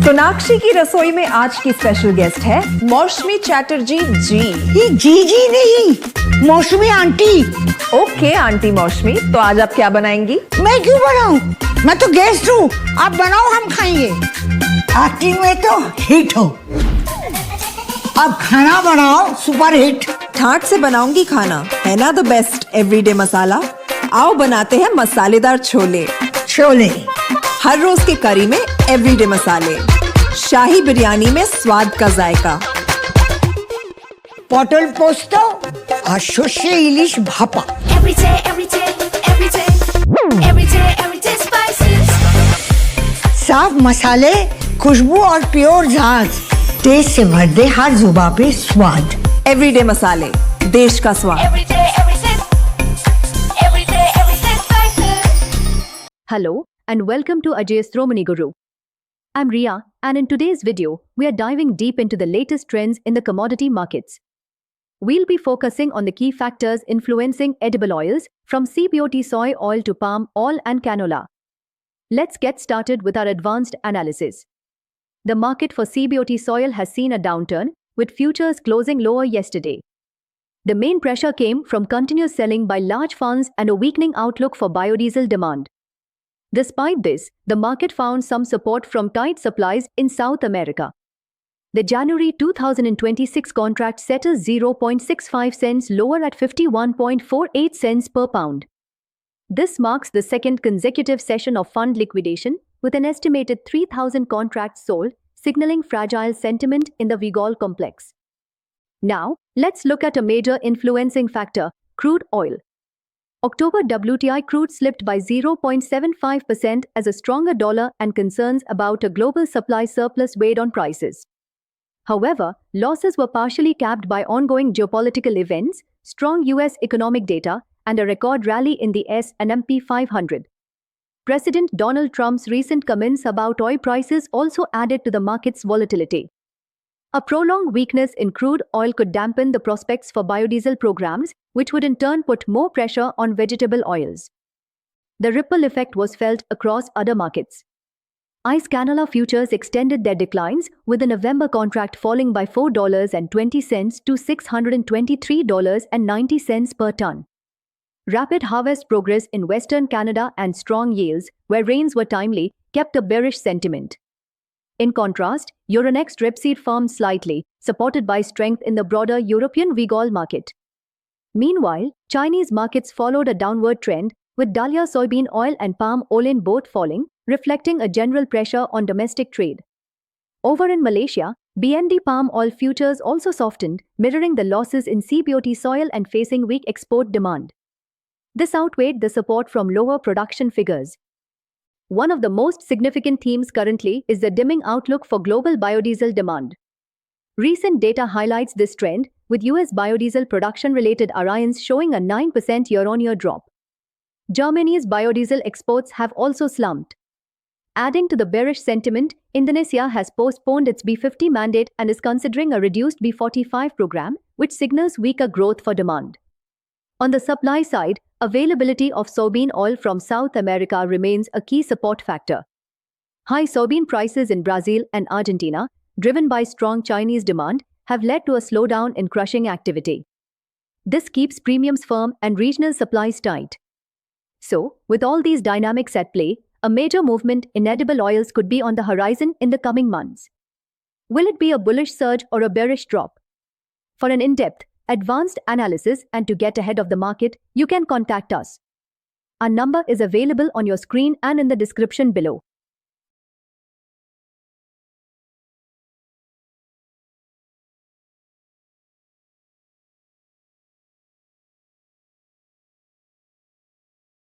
सोनाक्षी की रसोई में आज की स्पेशल गेस्ट है मौसमी चैटर्जी जी। ये जी नहीं, मौसमी आंटी। ओके आंटी मौसमी, तो आज आप क्या बनाएंगी? मैं क्यों बनाऊं? मैं तो गेस्ट हूँ, आप बनाओ, हम खाएंगे। एक्टिंग में तो हिट हो, अब खाना बनाओ सुपर हिट। ठाट से बनाऊंगी खाना, है ना द बेस्ट एवरीडे मसाला। आओ बनाते हैं मसालेदार छोले। छोले हर रोज के करी में एवरीडे मसाले, शाही बिरयानी में स्वाद का जायका। পটল পোস্ত আর সর্ষে ইলিশ ভাপা। साफ मसाले, खुशबू और प्योर झांझ, टेस्ट से भर दे हर जुबान पे स्वाद। एवरीडे मसाले, देश का स्वाद। Hello and welcome to Ajayasthomani Guru. I'm Ria, and in today's video, we are diving deep into the latest trends in the commodity markets. We'll be focusing on the key factors influencing edible oils, from CBOT soy oil to palm oil and canola. Let's get started with our advanced analysis. The market for CBOT soil has seen a downturn, with futures closing lower yesterday. The main pressure came from continuous selling by large funds and a weakening outlook for biodiesel demand. Despite this, the market found some support from tight supplies in South America. The January 2026 contract settled 0.65 cents lower at 51.48 cents per pound. This marks the second consecutive session of fund liquidation, with an estimated 3,000 contracts sold, signaling fragile sentiment in the Vigol complex. Now, let's look at a major influencing factor: crude oil. October WTI crude slipped by 0.75% as a stronger dollar and concerns about a global supply surplus weighed on prices. However, losses were partially capped by ongoing geopolitical events, strong US economic data, and a record rally in the S&P 500. President Donald Trump's recent comments about oil prices also added to the market's volatility. A prolonged weakness in crude oil could dampen the prospects for biodiesel programs, which would in turn put more pressure on vegetable oils. The ripple effect was felt across other markets. ICE canola futures extended their declines, with the November contract falling by $4.20 to $623.90 per ton. Rapid harvest progress in Western Canada and strong yields, where rains were timely, kept a bearish sentiment. In contrast, Euronext rapeseed firmed slightly, supported by strength in the broader European Vigol market. Meanwhile, Chinese markets followed a downward trend, with Dalian soybean oil and palm oil both falling, reflecting a general pressure on domestic trade. Over in Malaysia, BND palm oil futures also softened, mirroring the losses in CBOT soil and facing weak export demand. This outweighed the support from lower production figures. One of the most significant themes currently is the dimming outlook for global biodiesel demand. Recent data highlights this trend, with US biodiesel production-related variance showing a 9% year-on-year drop. Germany's biodiesel exports have also slumped. Adding to the bearish sentiment, Indonesia has postponed its B50 mandate and is considering a reduced B45 program, which signals weaker growth for demand. On the supply side, availability of soybean oil from South America remains a key support factor. High soybean prices in Brazil and Argentina, driven by strong Chinese demand, have led to a slowdown in crushing activity. This keeps premiums firm and regional supplies tight. So, with all these dynamics at play, a major movement in edible oils could be on the horizon in the coming months. Will it be a bullish surge or a bearish drop? For an in-depth, advanced analysis and to get ahead of the market, you can contact us. Our number is available on your screen and in the description below.